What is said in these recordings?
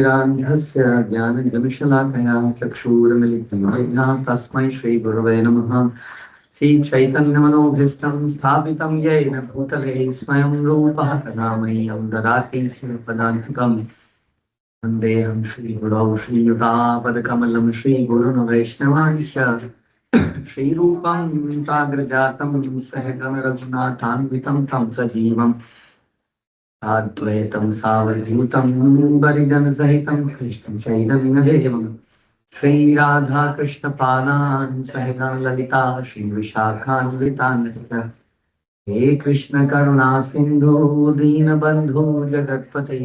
निरान्धस्य ज्ञानजमिशलाकया चक्षुरुन्मीलितं येन तस्मै श्रीगुरवे नमः। श्रीचैतन्यमनोभीष्टं स्थापितं येन भूतले स्वयं रूपः कदा मह्यं ददाति पदान्तिकम्। वन्देऽहं श्रीगुरौ श्रीयुतापदकमलं श्रीगुरुन् वैष्णवांश्च श्रीरूपं साग्रजातं सहगण रघुनाथान्वितं तं सजीवम् अद्वैतं सावधूतं परिजन सहितं कृष्ण चैतन्यदेवं श्रीराधा कृष्ण पादान् सहगण ललिता श्री विशाखान्वितान् हे कृष्ण करुणा सिंधु दीनबंधु जगत्पते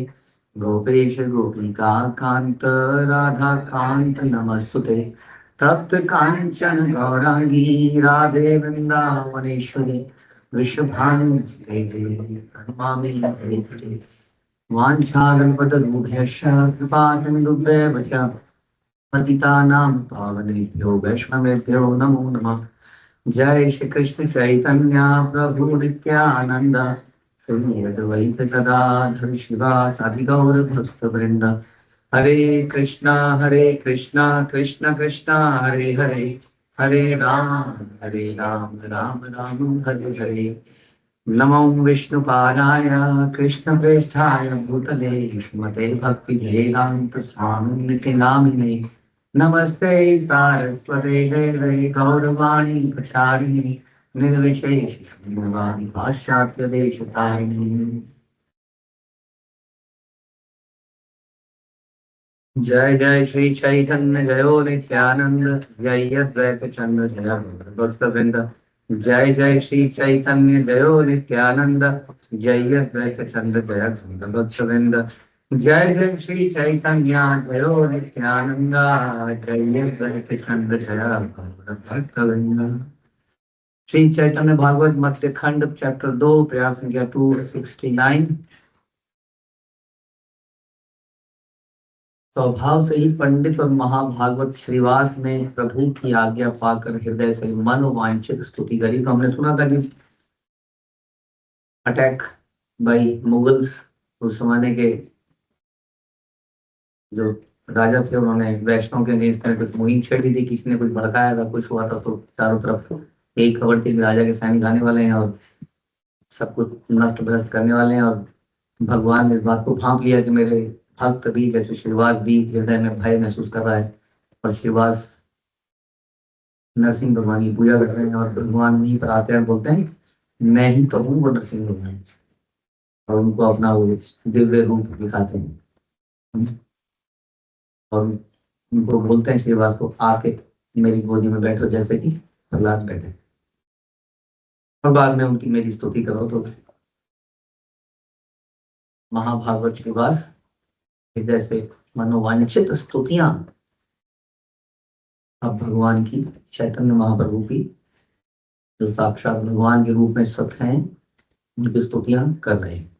गोपेश गोपिका कांत राधा कांत नमस्तुते तप्त कांचन गौरांगी राधे वृंदावनेश्वरी वृषभानुसुते प्रणमामि हरिप्रिये वाञ्छाकल्पतरुभ्यश्च कृपासिन्धुभ्येव च पतितानां पावनेभ्यो वैष्णवेभ्यो नमो नमः। जय श्री कृष्ण चैतन्य प्रभु नित्यानंद श्री अद्वैत गदाधर शिवासादि गौर भक्त वृंद हरे कृष्णा कृष्णा कृष्णा हरे हरे हरे राम राम राम हरे हरे। नमो विष्णुपादाय कृष्णप्रेष्ठाय भूतले श्रीमते भक्तिवेदान्त स्वामिनिति नामिने नमस्ते सारस्वते देवे गौरवाणी प्रचारिणे निर्विशेष शून्यवादी पाश्चात्य देशतारिणे। जय जय श्री चैतन्य जयो नित्यानंद जय अद्वैत चंद्र जय भक्त वृंद जय जय श्री चैतन्य जयो नित्यानंद जय अद्वैत चंद्र जय भक्त वृंद जय जय श्री चैतन्य जयो नित्यानंद जय अद्वैत चंद्र जय भक्त वृंद। श्री चैतन्य भागवत मत्स्य खंड चैप्टर 2 प्रयास संख्या 269। स्वभाव से ही पंडित और महाभागवत श्रीवास ने प्रभु की आज्ञा पाकर हृदय से मनोवांछित स्तुति करी। तो हमने सुना था कि अटैक बाय मुगल्स उस जमाने के जो राजा थे उन्होंने वैष्णव के अगेंस्ट में कुछ मुहिम छेड़ दी थी, किसी ने कुछ भड़काया था, कुछ हुआ था, तो चारों तरफ यही खबर थी कि राजा के सैनिक आने वाले हैं और सब कुछ नष्ट भ्रष्ट करने वाले हैं। और भगवान ने इस बात को भांप लिया कि मेरे भक्त भी जैसे श्रीवास भी हृदय में भय महसूस कर रहा है और श्रीवास नरसिंह भगवान की पूजा कर रहे हैं और भगवान वहीं पर आते हैं, बोलते हैं मैं ही तो हूँ वो नरसिंह भगवान, और उनको अपना वो दिव्य रूप दिखाते हैं और उनको बोलते हैं श्रीवास को आके मेरी गोदी में बैठो जैसे कि प्रहलाद बैठे और बाद में उनकी मेरी स्तुति करो। तो महाभागवत श्रीवास हृदय से मनोवांछित स्तुतियां अब भगवान की चैतन्य महाप्रभु की जो साक्षात भगवान के रूप में सत हैं उनकी स्तुतियां कर रहे हैं।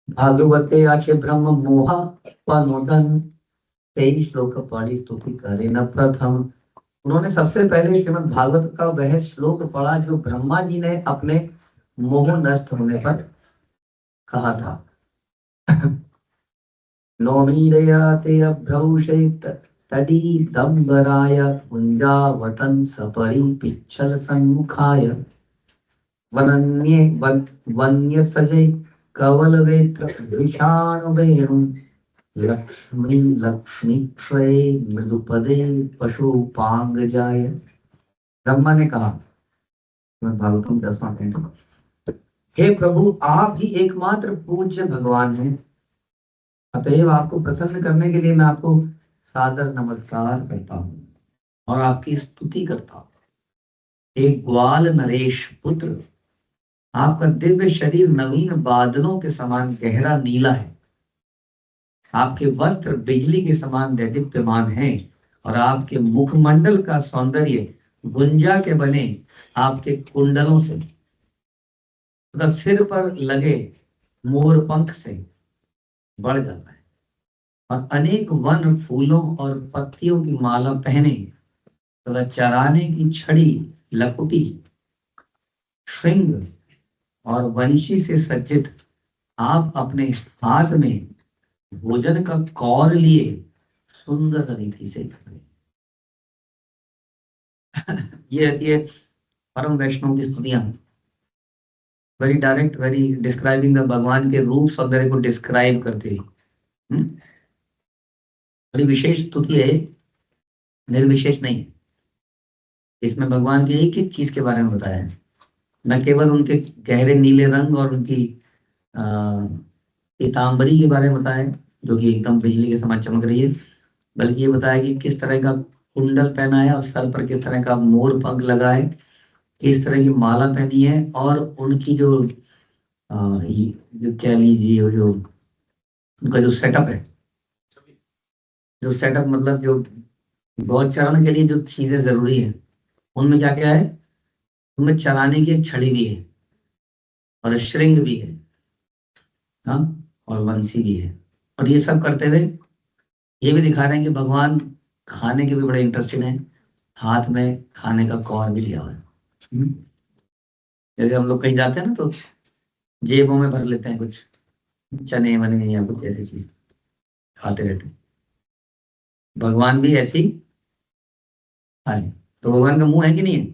भागवते आचे ब्रह्म मोहा पनोदन 23 श्लोक पढ़ी स्तुति करे न प्रथम। उन्होंने सबसे पहले श्रीमद् भागवत का वह श्लोक पढ़ा जो ब्रह्मा जी ने अपने मोह नष्ट होने पर कहा था। नौमीदयाते अभ्रौषेत तडी दंबराय पुंजावतन सपरि पिच्छल सन्मुखाय वन्य सजय कवल वेत्र विषाण वेणु लक्ष्मी लक्ष्मी क्षय मृदुपदे पशुपांग जाय। ब्रह्मा ने कहा, भागवतम 10वां खंड, हे प्रभु आप ही एकमात्र पूज्य भगवान हैं, अतएव आपको प्रसन्न करने के लिए मैं आपको सादर नमस्कार करता हूँ और आपकी स्तुति करता हूँ। एक ग्वाल नरेश पुत्र, आपका दिव्य शरीर नवीन बादलों के समान गहरा नीला है, आपके वस्त्र बिजली के समान दैदीप्यमान हैं और आपके मुखमंडल का सौंदर्य गुंजा के बने आपके कुंडलों से तथा सिर पर लगे मोर पंख से बढ़ जाता है और अनेक वन फूलों और पत्तियों की माला पहने तथा चराने की छड़ी लकुटी श्रृंग और वंशी से सज्जित आप अपने हाथ में भोजन का कौर लिए सुंदर रीति से खाए। ये परम वैष्णव की स्तुतियां, very direct, very describing the भगवान के रूप सौंदर्य को डिस्क्राइब करते हैं। बड़ी विशेष स्तुति है, निर्विशेष नहीं है। इसमें भगवान की एक एक चीज के बारे में बताया है, न केवल उनके गहरे नीले रंग और उनकी पीताम्बरी के बारे में बताया है जो कि एकदम बिजली के समान चमक रही है, बल्कि ये बताया कि किस तरह का कुंडल पहना है और सर पर किस तरह का मोर पंख लगा है, किस तरह की माला पहनी है, और उनकी जो जो कह लीजिए जो उनका जो सेटअप है, जो सेटअप मतलब जो गौ चरण के लिए जो चीजें जरूरी है, उनमें क्या क्या है, उनमें चराने की एक छड़ी भी है और श्रृंग भी है, हाँ, और वंशी भी है। और ये सब करते हुए ये भी दिखा रहे हैं कि भगवान खाने के भी बड़े इंटरेस्टेड हैं, हाथ में खाने का कौर भी लिया हुआ है। जैसे हम लोग कहीं जाते हैं ना तो जेबों में भर लेते हैं कुछ चने वने या कुछ ऐसी चीज खाते रहते हैं, भगवान भी ऐसी खा रहे हैं। तो भगवान का मुंह है कि नहीं है?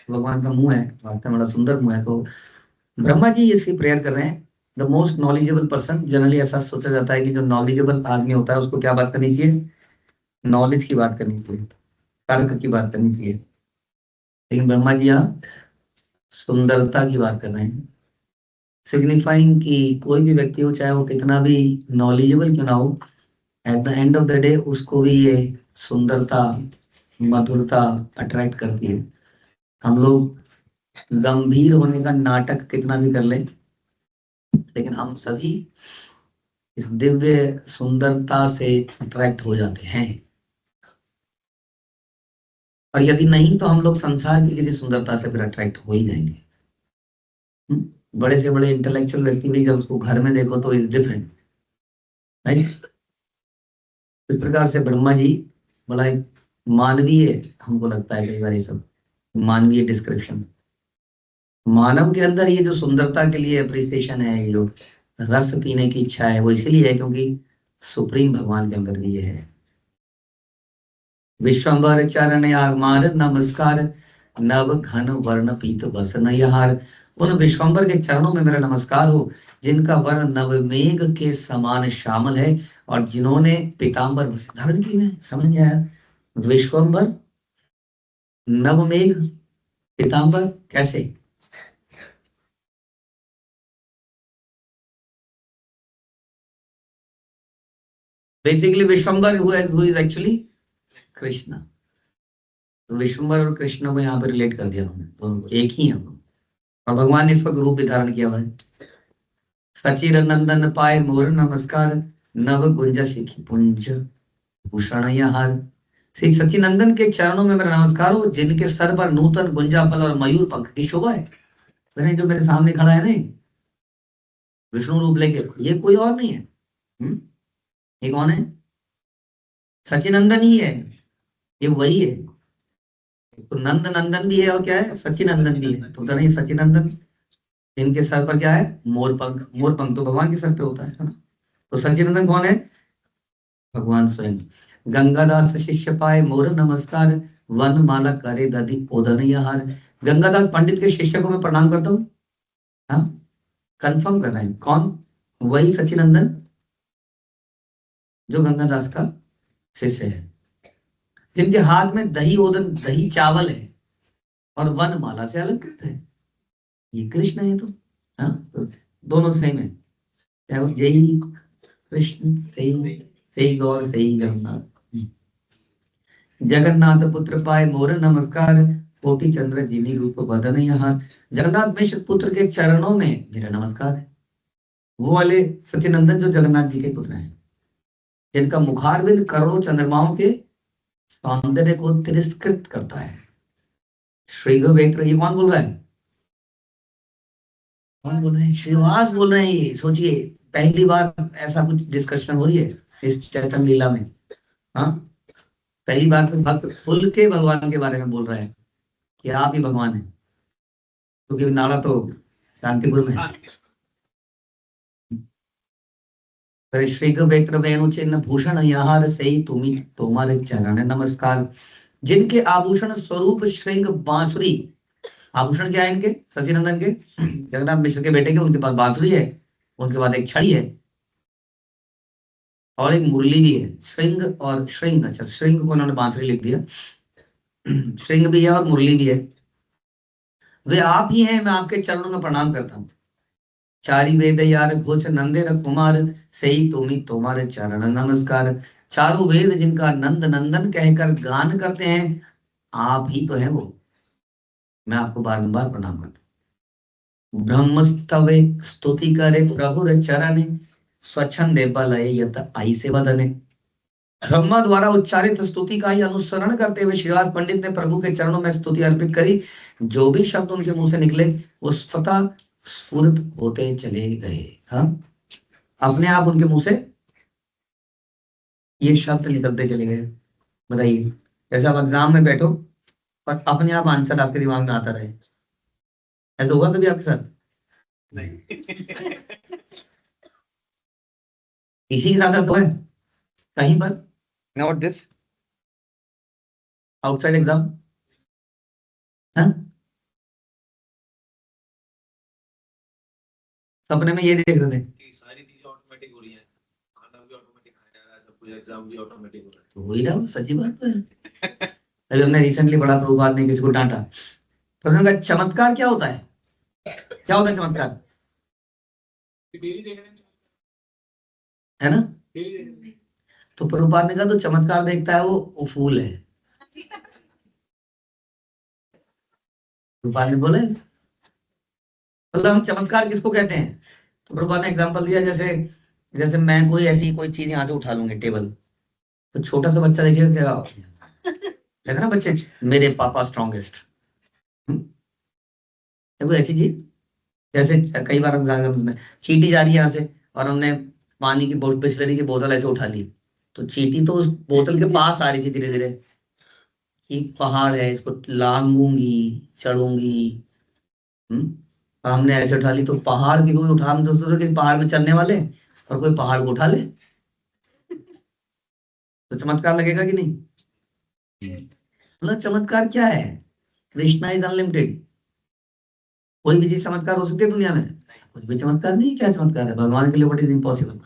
भगवान का मुंह है, वास्तव में बड़ा सुंदर मुंह है। तो ब्रह्मा जी इसकी प्रेयर कर रहे हैं, the most knowledgeable person. Generally ऐसा सोचा जाता है कि जो नॉलेजेबल आदमी होता है उसको क्या बात करनी चाहिए, नॉलेज की बात करनी चाहिए, तर्क की बात करनी चाहिए, लेकिन ब्रह्मा जी यहाँ सुंदरता की बात कर रहे हैं, सिग्निफाइंग कि कोई भी व्यक्ति हो, चाहे वो कितना भी नॉलेजेबल क्यों ना हो, at the end of the day उसको भी ये सुंदरता, मधुरता अट्रैक्ट करती है। हम लोग गंभीर होने का नाटक कितना भी कर लें, लेकिन हम सभी इस दिव्य सुंदरता से अट्रैक्ट हो जाते हैं। और यदि नहीं तो हम लोग संसार की किसी सुंदरता से फिर अट्रैक्ट हो ही जाएंगे। बड़े से बड़े इंटेलेक्चुअल व्यक्ति भी जब उसको घर में देखो तो इज डिफरेंट, राइट। इस प्रकार से ब्रह्मा जी बड़ा एक मानवीय, हमको लगता है कई बार ये सब मानवीय डिस्क्रिप्शन, मानव के अंदर ये जो सुंदरता के लिए अप्रिसिएशन है, ये जो रस पीने की इच्छा है, वो इसीलिए है क्योंकि सुप्रीम भगवान के अंदर भी ये है। विश्वम्भर चरण आगमार नमस्कार, नव घन वर्ण पीत बसन यहार। उन विश्वम्भर के चरणों में मेरा नमस्कार हो जिनका वर्ण नवमेघ के समान श्यामल है और जिन्होंने पीताम्बर वस्त्र धारण किए हैं। समझ में आया? विश्वम्भर, नवमेघ, पीताम्बर, कैसे? Basically Vishwambhar who is actually Krishna. तो विश्वम्भर और कृष्ण को यहाँ पे रिलेट कर दिया उन्होंने, दोनों को एक ही है वो। और भगवान ने इस वक्त रूप भी धारण किया हुआ है। सचिर नंदन पाए मोर नमस्कार, नव गुंज शिखी पुंज भूषण यहार। श्री सचिनंदन के चरणों में मेरा नमस्कार हो जिनके सर पर नूतन गुंजा फल और मयूर पंख की शोभा है। मैंने जो मेरे सामने खड़ा है ना विष्णु रूप लेके, ये कोई और नहीं है। ये कौन है? सचिनंदन ही है, ये वही है। तो नंद नंदन भी है और क्या है, सचिनंदन भी है। तो नहीं सचिनंदन, इनके सर पर क्या है, मोर पंख। मोर पंख तो भगवान के सर पे होता है ना। तो सचिनंदन कौन है? भगवान स्वयं। गंगादास शिष्य पाए मोर नमस्कार, वन माला करे दधि ओदन यहार। गंगादास पंडित के शिष्य को मैं प्रणाम करता हूँ। हाँ, कंफर्म करना है कौन, वही सचिनंदन जो गंगादास का शिष्य है, जिनके हाथ में दही ओदन, दही चावल है और वन माला से अलंकृत है। ये कृष्ण है। तो हाँ, तो दोनों सेम है, चाहे वो यही कृष्ण, सही सही गौर, सही जगन्नाथ। जगन्नाथ पुत्र पाए मोर नमस्कार, कोटि चंद्र जिनी रूप बदन यहाँ। जगन्नाथ मिश्र पुत्र के चरणों में मेरा नमस्कार है। वो वाले सचिनंदन जो जगन्नाथ जी के पुत्र हैं, जिनका मुखारविंद करोड़ों चंद्रमाओं के सौंदर्य को तिरस्कृत करता है। श्री वेत्र, ये कौन बोल रहा है? कौन बोल रहे हैं? श्रीनिवास बोल रहे हैं। ये सोचिए, पहली बार ऐसा कुछ डिस्कशन हो रही है इस चैतन्य लीला में। हाँ, पहली बार तो भक्त खुल के भगवान के बारे में बोल रहे हैं कि आप ही भगवान हैं, क्योंकि नाड़ा तो शांतिपुर में है। फिर श्रृंग वेत्र वेणु चिन्ह भूषण यहार से तुम्ही तुम्हारे चरण नमस्कार। जिनके आभूषण स्वरूप श्रृंग बांसुरी, आभूषण क्या है इनके, सचिनंदन के, जगन्नाथ मिश्र के बेटे के, उनके पास बांसुरी है, उनके बाद एक छड़ी है और एक मुरली भी है। श्रृंग और श्रृंग, अच्छा श्रृंग को उन्होंने बांसुरी लिख दिया, श्रृंग भी है और मुरली भी है। वे आप ही हैं, मैं आपके चरणों में प्रणाम करता हूँ। चारी वेद यार घोष नंदे न कुमार से ही तुम्ही तुम्हारे चरण नमस्कार। चारों वेद जिनका नंद नंदन कहकर गान करते हैं, आप ही तो हैं वो, मैं आपको बारंबार प्रणाम करता हूँ। ब्रह्मस्तवे स्तुति करे प्रभु चरण स्वच्छंदे बलय यत आई से बदने। ब्रह्मा द्वारा उच्चारित स्तुति का ही अनुसरण करते हुए श्रीवास पंडित ने प्रभु के चरणों में स्तुति अर्पित करी। जो भी शब्द उनके मुंह से निकले वो स्वतः स्फुरित होते चले गए। हाँ, अपने आप उनके मुंह से ये शब्द निकलते चले गए। बताइए, जैसे आप एग्जाम में बैठो और अपने आप आंसर आपके दिमाग में आता रहे, ऐसा होगा कभी आपके साथ? नहीं। इसी के साथ तो है कहीं पर, नॉट दिस आउटसाइड एग्जाम। हाँ, सपने में ये देख रहे थे, सारी चीजें ऑटोमेटिक हो रही हैं, खाना भी ऑटोमेटिक खाया जा रहा है, सब कुछ एग्जाम भी ऑटोमेटिक हो रहा है। तो वही ना, सच्ची बात है। अभी हमने रिसेंटली बड़ा प्रभुपाद ने किसी को डांटा, तो उन्होंने कहा चमत्कार क्या होता है, क्या होता है चमत्कार, है ना? तो प्रभुपाद ने कहा तो चमत्कार देखता है वो फूल है। प्रभुपाद ने बोले मतलब हम चमत्कार किसको कहते हैं? तो प्रभुपाद ने एग्जांपल दिया, जैसे जैसे मैं कोई ऐसी कोई चीज यहाँ से उठा लूंगी टेबल, तो छोटा सा बच्चा देखिएगा क्या कहते हैं ना बच्चे, मेरे पापा स्ट्रॉन्गेस्ट। देखो ऐसी चीज, जैसे कई बार हम चींटी जा रही है यहाँ से और हमने पानी की बिस्लरी की बोतल ऐसे उठा ली, तो चींटी तो उस बोतल के पास आ रही थी धीरे धीरे कि पहाड़ है, इसको लांगूंगी, चढ़ूंगी। और हमने ऐसे उठा ली, तो पहाड़ की कोई उठा, हम तो सोचते कि पहाड़ में चढ़ने वाले और कोई पहाड़ को उठा ले, तो चमत्कार लगेगा कि नहीं? मतलब चमत्कार क्या है? कृष्णा इज अनलिमिटेड, कोई भी चीज चमत्कार हो सकती है दुनिया में, कुछ भी चमत्कार नहीं। क्या चमत्कार है भगवान के लिए? What is impossible.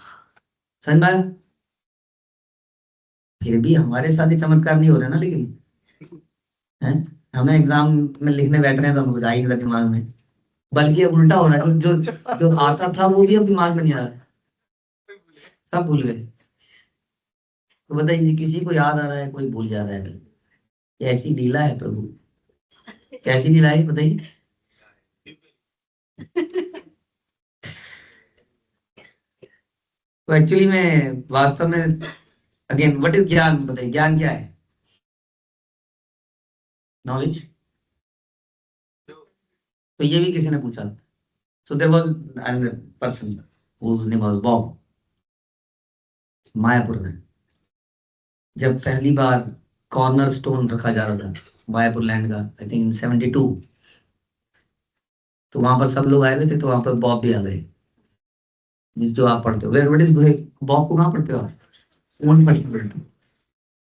समझ में आया? फिर भी हमारे साथ ही चमत्कार नहीं हो रहे ना, लेकिन है, हमें एग्जाम में लिखने बैठ रहे हैं तो हम राइट दिमाग में, बल्कि अब उल्टा हो रहा है, जो जो आता था वो भी अब दिमाग में नहीं आ रहा है, सब भूल गए। तो बताइए, किसी को याद आ रहा है, कोई भूल जा रहा है? कैसी लीला है प्रभु, कैसी लीला है बताइए। तो एक्चुअली में वास्तव में, अगेन व्हाट इज ज्ञान, बताइए ज्ञान क्या है? नॉलेज। तो ये भी किसी ने पूछा। So there was another person whose name was Bob, Mayapur में जब पहली बार कॉर्नर स्टोन रखा जा रहा था मायापुर लैंड का, आई थिंक इन 72, तो वहां पर सब लोग आए हुए थे, तो वहां पर बॉब भी आ गए, जो आप पढ़ते हो। वेयर व्हाट इज बॉब को कहाँ पढ़ते हो आप? ओन पढ़ते हो।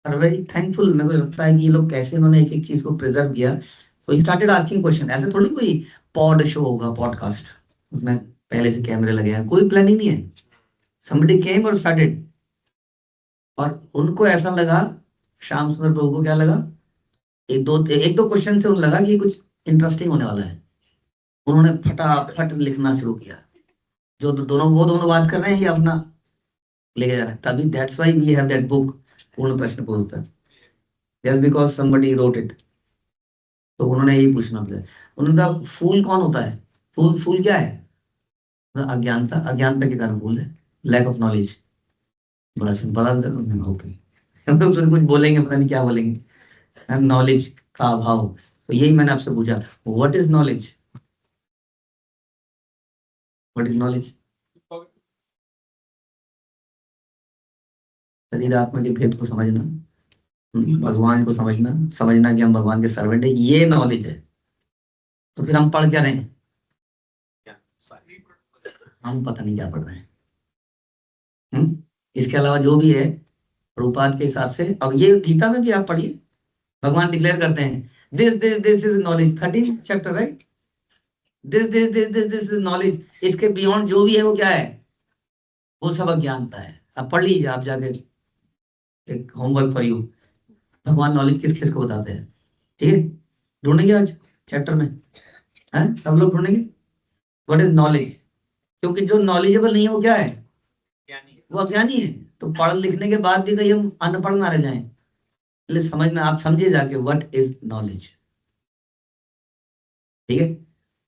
और वेरी थैंकफुल, मेरे को लगता है कि ये लोग कैसे इन्होंने एक एक चीज को प्रिजर्व किया। तो ही स्टार्टेड आस्किंग क्वेश्चन, ऐसे थोड़ी कोई पॉड शो होगा, पॉडकास्ट, उसमें पहले से कैमरे लगे हैं, कोई प्लानिंग नहीं है। somebody came और started, और उनको ऐसा लगा, श्याम सुंदर प्रभु को क्या लगा, एक दो क्वेश्चन से उन्हें लगा कि कुछ इंटरेस्टिंग होने वाला है। उन्होंने फटाफट लिखना शुरू किया, जो दोनों वो दोनों बात कर रहे हैं, ये अपना लेके जा रहे हैं। तभी that's why we have that book, Purna Prashna Purna Uttar, just because somebody wrote it। तो उन्होंने यही पूछना था, उन्होंने कहा फूल कौन होता है, फूल फूल क्या है? अज्ञानता, अज्ञानता के कारण फूल है, लैक ऑफ नॉलेज। बड़ा सिंपल आंसर। ओके, तो कुछ बोलेंगे, पता नहीं क्या बोलेंगे, नॉलेज का अभाव। तो यही मैंने आपसे पूछा, what is knowledge, what is knowledge? शरीर आत्मा के भेद को समझना, भगवान को समझना, समझना कि हम भगवान के सर्वेंट है, ये नॉलेज है। तो फिर हम पढ़ क्या रहे हैं? हम पता नहीं क्या पढ़ रहे हैं। इसके अलावा जो भी है प्रभुपाद के हिसाब से, अब ये गीता में भी आप पढ़िए, भगवान डिक्लेयर करते हैं this is knowledge, 13 chapter right, this is knowledge, इसके बियॉन्ड जो भी है वो क्या है, वो सब अज्ञानता है। अब पढ़ लीजिए आप जाके, एक होमवर्क फॉर यू, भगवान नॉलेज किस किस को बताते हैं, ठीक है, ढूंढेंगे आज चैप्टर में, है सब लोग ढूंढेंगे व्हाट इज नॉलेज, क्योंकि जो नॉलेजेबल नहीं है वो क्या है, वो अज्ञानी है। तो पढ़ लिखने के बाद भी कहीं हम अनपढ़ ना रह जाएं, इसलिए समझ में आप समझिए जाके व्हाट इज नॉलेज, ठीक है।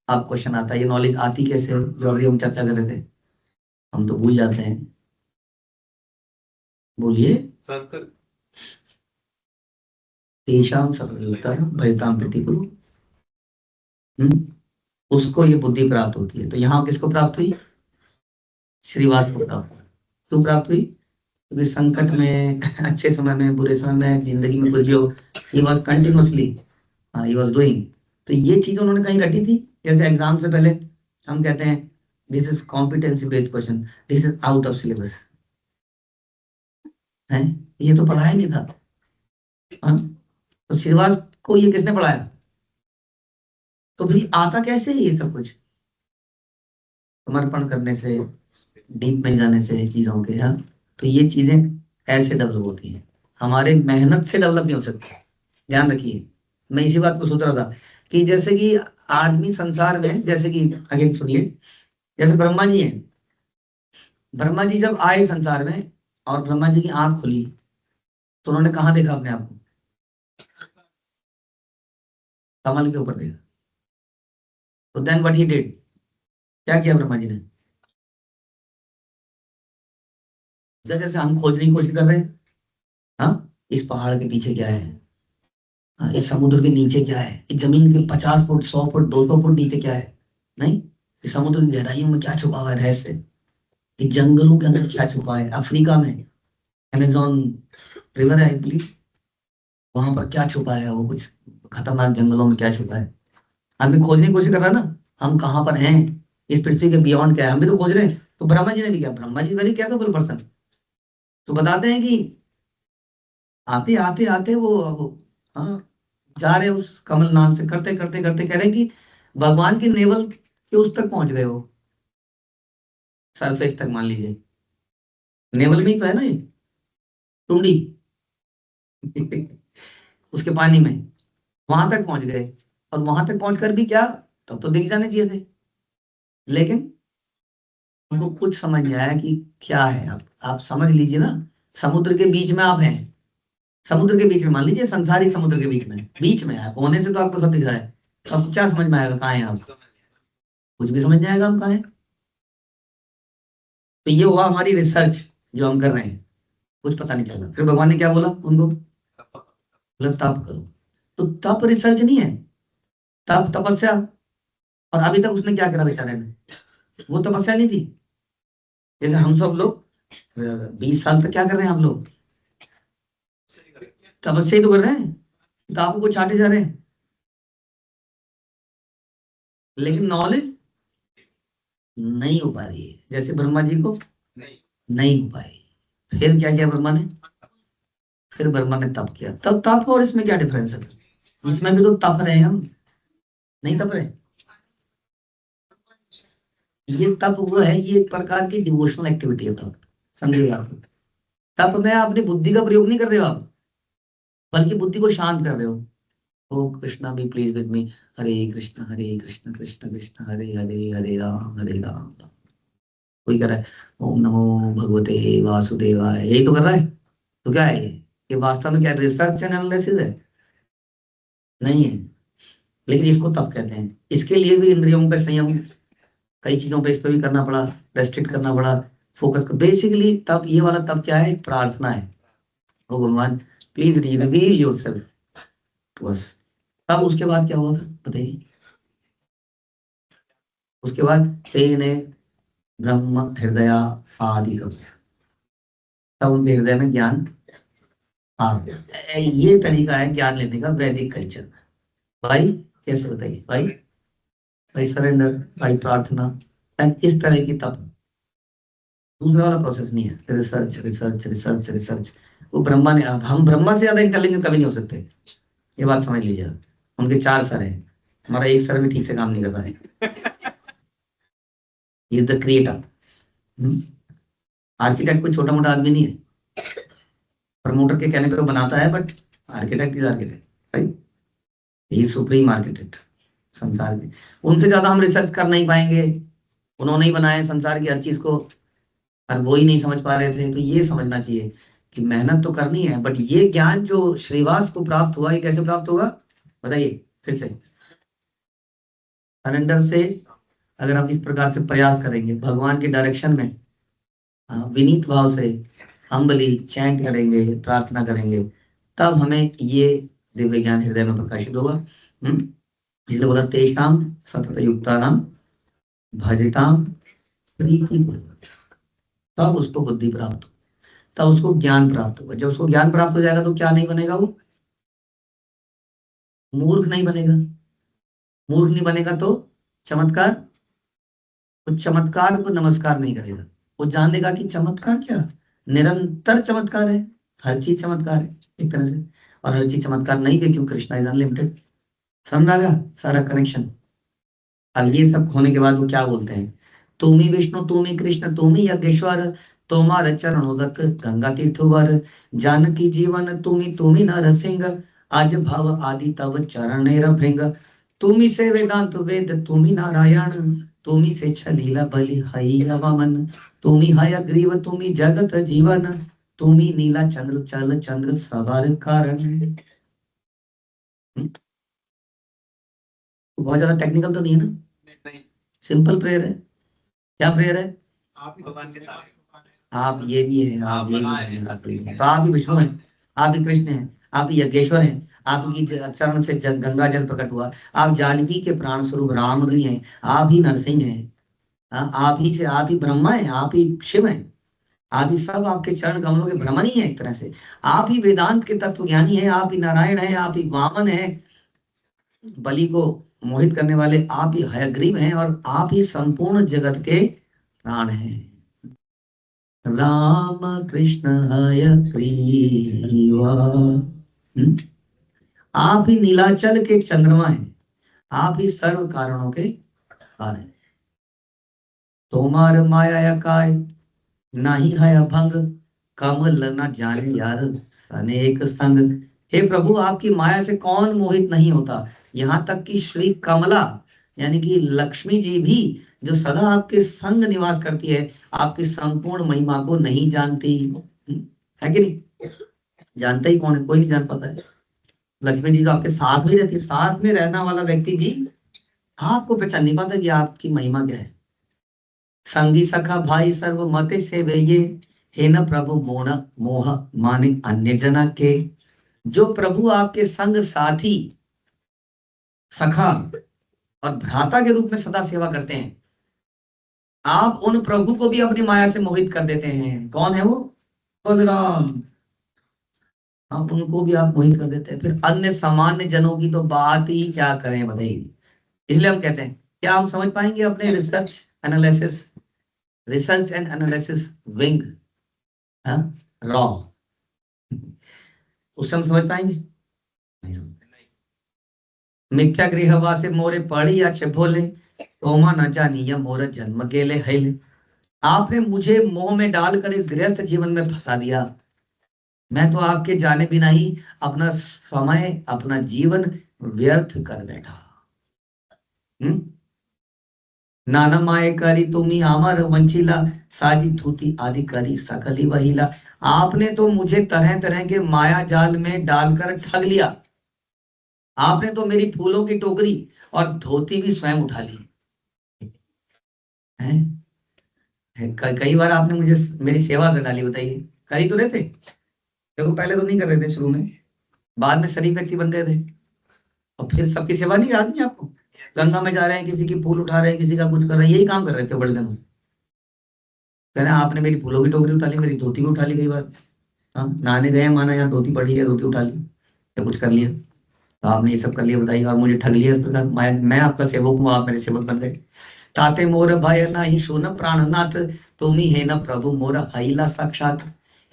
अब क्वेश्चन आता है ये नॉलेज आती कैसे है, जो अभी हम चर्चा कर रहे थे, हम तो भूल जाते हैं, बोलिए। तेषां सर्वयोत्तरं भयतां प्रतिकुरु, उसको ये बुद्धि प्राप्त होती है। तो यहाँ किसको प्राप्त हुई, श्रीवास को प्राप्त हुई। क्यों प्राप्त हुई, क्योंकि संकट में अच्छे समय में बुरे समय में जिंदगी में कुछ भी हो, he was continuously he was doing. तो ये चीज उन्होंने कहीं रटी थी, जैसे एग्जाम से पहले हम कहते हैं this is competency based question, this is out of syllabus, है, ये तो पढ़ाया नहीं था। हाँ? तो श्रीवास को ये किसने पढ़ाया, तो फिर आता कैसे है ये सब कुछ, समर्पण करने से, डीप में जाने से चीजों के, हाँ। तो ये चीजें ऐसे डेवलप होती हैं, हमारे मेहनत से डेवलप नहीं हो सकती, ध्यान रखिए। मैं इसी बात को सोच रहा था कि जैसे कि आदमी संसार में, जैसे कि अगेन सुनिए, जैसे ब्रह्मा जी हैं, ब्रह्मा जी जब आए संसार में और ब्रह्मा जी की आंख खुली, तो उन्होंने कहाँ देखा अपने आप को, कमल के ऊपर देखा। तो देन व्हाट ही डिड, क्या किया ब्रह्मा जी ने, जैसे जैसे हम खोजने की कोशिश कर रहे हैं, हाँ, इस पहाड़ के पीछे क्या है, हाँ, इस समुद्र के नीचे क्या है, इस जमीन के 50 फुट 100 फुट 200 फुट नीचे क्या है, नहीं, इस समुद्र की गहराइयों में क्या छुपा हुआ है रहस्य, इस जंगलों के अंदर क्या छुपा है, अफ्रीका में अमेजोन रिवर है आई, वहां पर क्या छुपा है, वो कुछ खतरनाक जंगलों में क्या छुपा है, आदमी खोजने की कोशिश कर रहा है ना, हम कहाँ पर हैं, इस पृथ्वी के बियॉन्ड क्या है, हम भी तो खोज रहे हैं। तो ब्रह्मा जी ने भी किया, Brahma ji very capable person, तो बताते हैं कि आते आते आते वो, हाँ, जा रहे उस कमल नाम से, करते करते करते कह रहे हैं कि भगवान की नेवल के उस तक पहुंच गए हो, सरफेस तक मान लीजिए, नेवल में ही तो है ना ये, टुंडी उसके पानी में, वहां तक पहुंच गए, और वहां तक पहुंचकर भी क्या, तब तो दिख जाने चाहिए थे, लेकिन उनको कुछ समझ नहीं आया कि क्या है। आप समझ लीजिए ना, समुद्र के बीच में आप हैं, समुद्र के बीच में मान लीजिए, संसारी समुद्र के बीच में आप होने से तो आपको सब दिख रहा है, तो आपको क्या समझ में आएगा कहाँ है आप, कुछ भी समझ नहीं आएगा हम कहाँ हैं। तो ये हुआ हमारी रिसर्च जो हम कर रहे हैं, कुछ पता नहीं चला। फिर भगवान ने क्या बोला उनको, बोला तप करो। तो तप रिसर्च नहीं है, तप तपस्या। और अभी तक उसने क्या करा बेचारे ने, वो तपस्या नहीं थी। जैसे हम सब लोग 20 साल तक क्या कर रहे हैं हम लोग, तपस्या ही तो कर रहे हैं, किताबों को चाटे जा रहे हैं, लेकिन नॉलेज नहीं हो पा रही है, जैसे ब्रह्मा जी को नहीं हो पाई। फिर क्या किया ब्रह्मा ने, फिर ब्रह्मा ने तप किया। तब तप और इसमें क्या डिफरेंस है, इसमें भी तो तप रहे हैं हम, नहीं तप रहे, ये तप वो है, ये एक प्रकार की डिवोशनल एक्टिविटी है तप, समझिए आप। तप में अपनी बुद्धि का प्रयोग नहीं कर रहे हो आप, बल्कि बुद्धि को शांत कर रहे हो। Oh Krishna be please with me, Hare Krishna Krishna Krishna Hare Hare, Hare Ram Ram. कोई कर रहा है ओम नमो भगवते वासुदेवाय, यही तो कर रहा है। तो क्या है ये वास्तव में क्या रिसर्च एंड एनालिसिस है, नहीं है। लेकिन इसको तप कहते हैं। इसके लिए भी इंद्रियों पे संयम, कई चीजों पे इस पे भी करना पड़ा, रेस्ट्रिक्ट करना पड़ा, फोकस कर। बेसिकली तप, ये वाला तप क्या है, प्रार्थना है, ओ भगवान please reveal yourself to us. तब उसके बाद क्या हुआ फिर बताइए, उसके बाद तेने ब्रह्म हृदय आदि कर, तब उनके हृदय में ज्ञान आ गया। ये तरीका है ज्ञान लेने का वैदिक कल्चर में। भाई कैसे बताइए भाई, भाई सरेंडर, भाई प्रार्थना, इस तरह की तप दूसरा वाला प्रोसेस नहीं है, रिसर्च रिसर्च रिसर्च रिसर्च। वो ब्रह्मा ने, हम ब्रह्मा से ज्यादा इंटेलिजेंट कभी नहीं हो सकते, ये बात समझ लीजिए। उनके 4 सर हैं, हमारा एक सर भी ठीक से काम नहीं कर रहा है। Is the creator. आर्किटेक्ट कोई छोटा मोटा आदमी नहीं है, प्रमोटर के कहने पे वो बनाता है, but architect is architect, right? He supreme architect संसार के। उनसे ज्यादा हम रिसर्च कर नहीं पाएंगे, उन्होंने ही बनाया संसार की हर चीज को, और वो ही नहीं समझ पा रहे थे। तो ये समझना चाहिए कि मेहनत तो करनी है, बट ये ज्ञान जो श्रीवास को प्राप्त हुआ, ये कैसे प्राप्त होगा बताइए फिर से। सरेंडर से, अगर आप इस प्रकार से प्रयास करेंगे भगवान के डायरेक्शन में, विनीत भाव से, हम्बली चैंट करेंगे, प्रार्थना करेंगे, तब हमें ये दिव्य ज्ञान हृदय में प्रकाशित होगा। इसलिए बोला तेषाम सतत युक्तानाम भजताम प्रीति पूर्वक, तब उसको बुद्धि प्राप्त हो, तब उसको ज्ञान प्राप्त होगा। जब उसको ज्ञान प्राप्त हो जाएगा तो क्या नहीं बनेगा, वो मूर्ख नहीं बनेगा। मूर्ख नहीं बनेगा तो चमत्कार, वो चमत्कार को नमस्कार नहीं करेगा। वो जान लेगा कि चमत्कार क्या, निरंतर चमत्कार है, हर चीज चमत्कार है एक तरह से, और हर चीज चमत्कार नहीं भी, क्यों, कृष्णा इज अनलिमिटेड। समझ आ गया सारा कनेक्शन। अब ये सब होने के बाद वो क्या बोलते हैं, तुम ही विष्णु, तुम ही कृष्ण, तुम ही यज्ञेश्वर, तुम्हारे चरणोदक गंगा तीर्थवर, जानकी जीवन तुम ही नरसिंह, आज भव आदि तव चरण भृंग, तुम ही से वेदांत वेद, तुम ही नारायण, तुम ही से छलीला बलि हई वामन, तुम ही हय ग्रीव, तुम ही जगत जीवन, तुम ही नीला चंद्र चल चंद्र सवार कारण। बहुत ज्यादा टेक्निकल तो नहीं है ना, सिंपल प्रेयर है। क्या प्रेयर है, आप ही भगवान के साथ, आप ये भी है, आप ये भी है, तो आप ही विष्णु हैं, आप ही कृष्ण हैं, आप ही यज्ञेश्वर हैं, आपकी चरण से गंगा जल प्रकट हुआ, आप जानकी के प्राण स्वरूप राम भी हैं, आप ही नरसिंह हैं, आप ही से, आप ही ब्रह्मा हैं, आप ही शिव हैं, आप ही सब आपके चरण कमलों के भ्रमण ही है एक तरह से। आप ही वेदांत के तत्व ज्ञानी हैं, आप ही नारायण हैं, आप ही वामन हैं, बलि को मोहित करने वाले, आप ही हयग्रीव हैं, और आप ही संपूर्ण जगत के प्राण हैं। राम कृष्ण हय ग्रीवा। आप ही नीलाचल के चंद्रमा हैं, आप ही सर्व कारणों के कारण। तोमार माया काय नाही है अभंग, कमल न जाने यार अनेक संग। हे प्रभु, आपकी माया से कौन मोहित नहीं होता, यहाँ तक कि श्री कमला यानी कि लक्ष्मी जी भी, जो सदा आपके संग निवास करती है, आपकी संपूर्ण महिमा को नहीं जानती है कि नहीं। जानता ही कौन है, कोई नहीं जान पाता है। लक्ष्मी जी तो आपके साथ में रहती है, साथ में रहना वाला व्यक्ति भी आपको पहचान नहीं पाता कि आपकी महिमा क्या है। संगी सखा भाई सर्व मते से वे ये, हे न प्रभु मोह मोह माने अन्य जना के। जो प्रभु आपके संग साथी, सखा और भ्राता के रूप में सदा सेवा करते हैं, आप उन प्रभु को भी अपनी माया से मोहित कर देते हैं। कौन है वो, बलराम। आप उनको भी आप मोहित कर देते हैं, फिर अन्य सामान्य जनों की तो बात ही क्या करें बताइए। इसलिए हम कहते हैं, क्या हम समझ पाएंगे अपने research and analysis wing raw, उससे हम समझ पाएंगे नहीं समझ। मिथ्या गृहवासे मोरे पड़ी या बोले, तोमा न जानी या मोर जन्म गेले हैले। आपने मुझे मोह में डालकर इस गृहस्थ जीवन में फंसा दिया, मैं तो आपके जाने बिना ही अपना समय, अपना जीवन व्यर्थ कर बैठा। नाना माए करी तुम्ही आमर वंचिला, साजी धूती आदि करी सकली वहीला। आपने तो मुझे तरह तरह के माया जाल में डालकर ठग लिया, आपने तो मेरी फूलों की टोकरी और धोती भी स्वयं उठा ली है? कई बार आपने मुझे मेरी सेवा कर डाली, बताइए कर ही तो रहे थे। देखो पहले तो नहीं कर रहे थे शुरू में, बाद में शरीफ व्यक्ति बन गए थे, और फिर सबकी सेवा नहीं याद नहीं आपको। गंगा में जा रहे हैं, किसी की फूल उठा रहे हैं, किसी का कुछ कर रहे हैं, यही काम कर रहे थे बड़े दिनों। कह रहे हैं आपने मेरी फूलों की टोकरी उठा ली, मेरी धोती भी उठा ली कई बार। हाँ, नहाने गए, माना यहाँ धोती पड़ी है, धोती उठा ली या कुछ कर लिया, तो आपने ये सब कर लिया बताइए, और मुझे ठग लिया इस प्रकार। मैं आपका सेवक हूँ, आप मेरे सेवक बन गए। ताते मोर भय नाही सुन प्राणनाथ, तुम ही है न प्रभु मोरा हईला साक्षात।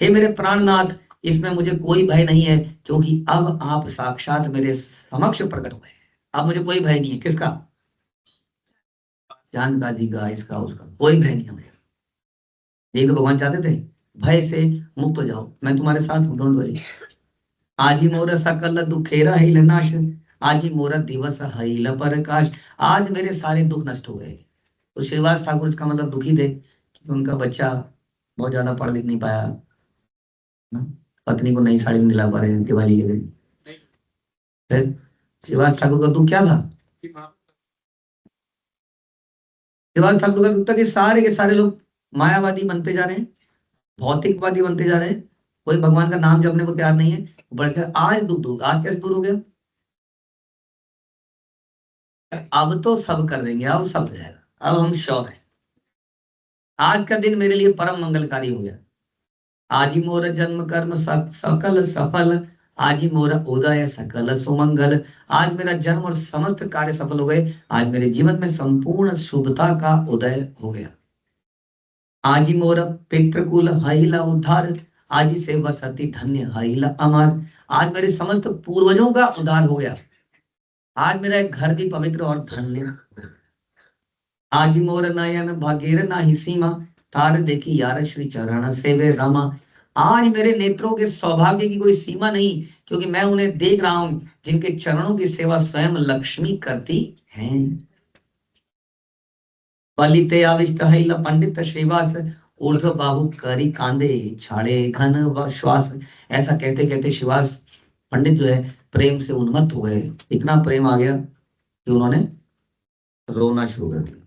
हे मेरे प्राणनाथ, इसमें मुझे कोई भय नहीं है, क्योंकि अब आप साक्षात मेरे समक्ष प्रकट हुए। अब मुझे कोई भय नहीं है। किसका? जानका जी का, इसका उसका कोई भय नहीं है मुझे। यही तो भगवान चाहते थे, भय से मुक्त हो जाओ, मैं तुम्हारे साथ हूं, डोंट वरी। आजी मोर सकल दुखेरा हिल नाश, आजी मोर दिवस हिल प्रकाश। आज मेरे सारे दुख नष्ट हो गए। तो श्रीवास ठाकुर इसका मतलब दुखी थे कि उनका बच्चा बहुत ज्यादा पढ़ लिख नहीं पाया, पत्नी को नई साड़ी नहीं दिला पा रहे दिवाली के दिन। फिर श्रीवास ठाकुर का दुख क्या था? श्रीवास ठाकुर का दुख था कि सारे के सारे लोग मायावादी बनते जा रहे हैं, भौतिकवादी बनते जा रहे हैं, कोई भगवान का नाम जपने को तैयार नहीं है। बढ़कर आज दुख दूर, आज कैसे दूर हो गया? अब तो सब कर देंगे, अब सब हो जाएगा, अब हम श्योर हैं। आज का दिन मेरे लिए परम मंगलकारी हो गया। आज ही मोर जन्म कर्म सकल सफल, आज ही मोरा उदय सकल सुमंगल। आज मेरा जन्म और समस्त कार्य सफल हो गए। आज मेरे जीवन में संपूर्ण शुभता का उदय हो गया। आज ही मोर पितृकुल हईला उद्धार, आज ही से वसति धन्य हईला अमर। आज मेरे समस्त पूर्वजों का उद्धार हो गया। आज मेरा एक घर भी पवित्र और धन्य। आज मोर नयन भागेर नाही सीमा, तार देखी यार श्री चरण सेवे रमा। आज मेरे नेत्रों के सौभाग्य की कोई सीमा नहीं, क्योंकि मैं उन्हें देख रहा हूं जिनके चरणों की सेवा स्वयं लक्ष्मी करती है। पलिते आविष्ट हिल पंडित श्रीवास, ऊर्ध्व बाहु करी कांदे छाड़े घन व श्वास। ऐसा कहते कहते श्रीवास पंडित जो है प्रेम से उन्मत्त हो गए। इतना प्रेम आ गया कि उन्होंने रोना शुरू कर दिया।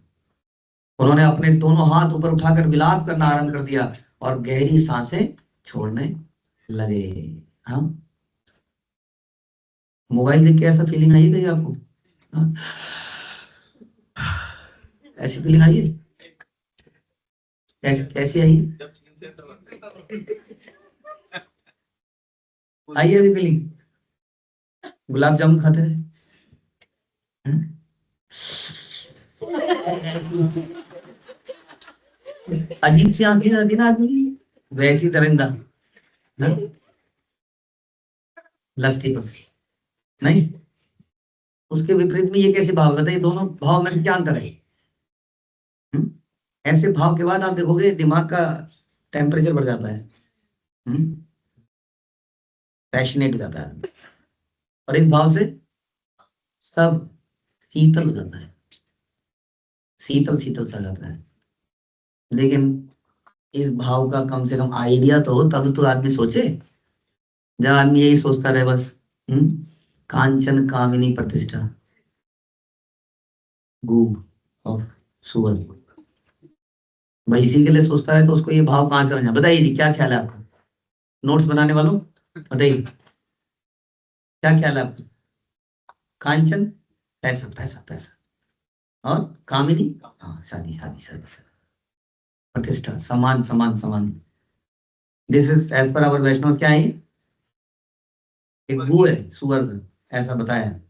उन्होंने अपने दोनों हाथ ऊपर उठाकर विलाप करना आरंभ कर दिया और गहरी सांसें छोड़ने लगे। हाँ, मोबाइल देख के ऐसा फीलिंग आई थी आपको? हाँ? ऐसी फीलिंग आई है? कैसी आई? आई ऐसी फीलिंग? गुलाब जामुन खाते हैं? अजीब सी आंखें आती ना आदमी की, वैसी दरिंदा लस्टी पर नहीं। उसके विपरीत में ये कैसे भाव बताइए, दोनों भाव में क्या अंतर है? ऐसे भाव के बाद आप देखोगे दिमाग का टेम्परेचर बढ़ जाता है, पैशनेट हो जाता है, और इस भाव से सब शीतल हो जाता है, शीतल शीतल सा जाता है। लेकिन इस भाव का कम से कम आइडिया तो हो, तब तो आदमी सोचे। जब आदमी यही सोचता रहे बस कांचन कामिनी प्रतिष्ठा गूब और सुअर, भाई इसी के लिए सोचता है, तो उसको ये भाव कहां से बना? बताइए जी, क्या ख्याल है आपका? नोट्स बनाने वालों बताइए, क्या ख्याल है आपका? कांचन पैसा पैसा पैसा, और कामिनी हाँ शादी शादी शादी शादी, प्रतिष्ठा समान समान समान। This is as per our Vaishnav. क्या है? एक गु है, सुअर का, ऐसा बताया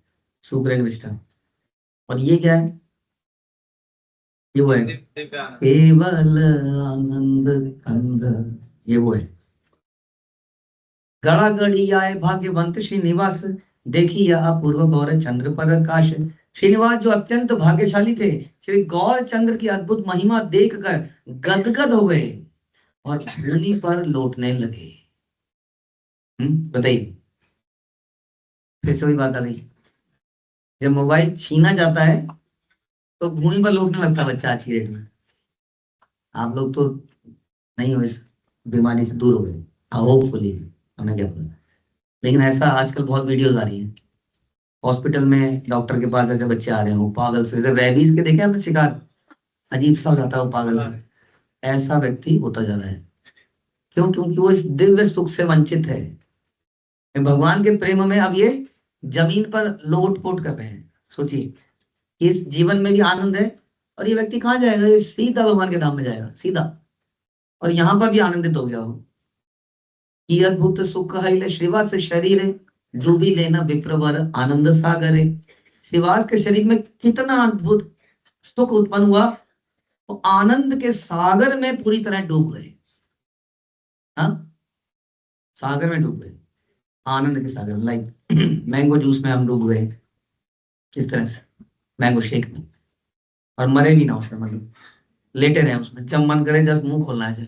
शुक्र निष्ठा। और ये क्या है? ये वो है केवल आनंद कंद, ये वो है। गड़ा गड़ी आए भाग्यवंत श्रीनिवास, देखी यह अपूर्व गौर चंद्र पर काश। श्रीनिवास जो अत्यंत भाग्यशाली थे, श्री गौर चंद्र की अद्भुत महिमा देखकर गदगद हो गए और भूमि पर लौटने लगे। बताइए, फिर से वही बात आ गई। जब मोबाइल छीना जाता है तो भूमि पर लौटने लगता है बच्चा आज की डेट में। आप लोग तो नहीं हो, इस बीमारी से दूर हो गए, होपफुली, हमें क्या पता। लेकिन ऐसा आजकल बहुत वीडियोस आ रही हैं, हॉस्पिटल में डॉक्टर के पास ऐसे बच्चे आ रहे हैं, वो पागल से, जैसे रेबीज के देखे आपने शिकार, अजीब सा हो जाता है वो पागल। ऐसा व्यक्ति होता जा रहा है। क्यों? क्योंकि वो इस दिव्य सुख से वंचित है। भगवान के प्रेम में अब ये जमीन पर लोटपोट कर रहे हैं। सोचिए, इस जीवन में भी आनंद है, और ये व्यक्ति कहाँ जाएगा? ये सीधा भगवान के धाम में जाएगा, सीधा। और यहाँ पर भी आनंदित हो गया वो। ये अद्भुत सुख है श्रीवास शरीर, जो भी लेना विप्रवर आनंद सागर। श्रीवास के शरीर में कितना अद्भुत सुख उत्पन्न हुआ वो आनंद के सागर में पूरी तरह डूब गए। हाँ, सागर में डूब गए, आनंद के सागर, लाइक मैंगो जूस में हम डूब गए किस तरह से, मैंगो शेक में, और मरे भी ना उसमें, मतलब लेटे रहे उसमें, जब मन करे जब मुंह खोलना है,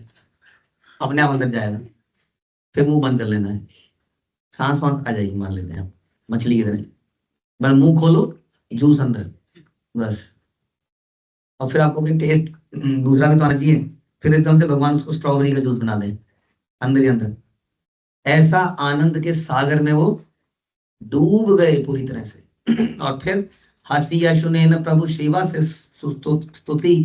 अपने आप अंदर जाएगा, फिर मुंह बंद कर लेना है, सांस वांस आ जाएगी, मान लेते हैं आप मछली की तरह, बस मुंह खोलो, जूस अंदर, बस। और फिर आपको फिर टेस्ट दूसरा भी तो आना चाहिए, फिर एकदम से भगवान उसको स्ट्रॉबेरी का जूस बना दें अंदर ही अंदर। ऐसा आनंद के सागर में वो डूब गए पूरी तरह से। और फिर हसी यशुने न प्रभु शिवा से स्तुति,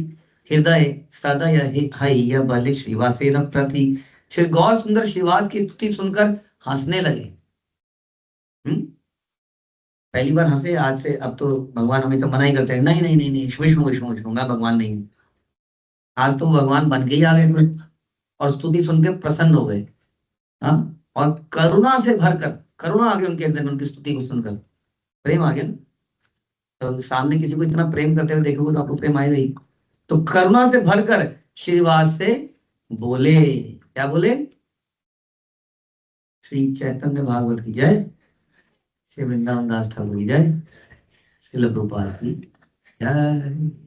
हृदय सदय हय बलि श्रीवासे न प्रति। श्री गौर सुंदर श्रीवास की स्तुति सुनकर हंसने लगे। पहली बार हंसे, आज से अब तो भगवान हमें तो मना ही करते हैं, नहीं नहीं नहीं नहीं, विष्णु विष्णु विष्णु, मैं भगवान नहीं हूँ। आज तो भगवान बन के ही आ गए थे, और स्तुति सुन के प्रसन्न हो गए। हाँ, और करुणा से भरकर, करुणा आ गई उनके अंदर, उनकी स्तुति को सुनकर प्रेम आ गया ना। तो सामने किसी को इतना प्रेम करते हुए देखोगे तो आपको प्रेम आएगा ही। तो करुणा से भरकर श्रीवास से बोले, क्या बोले? श्री चैतन्य भागवत की जय, श्री वृंदावन दास ठाकुर की जय, श्रील प्रभुपाद की जय।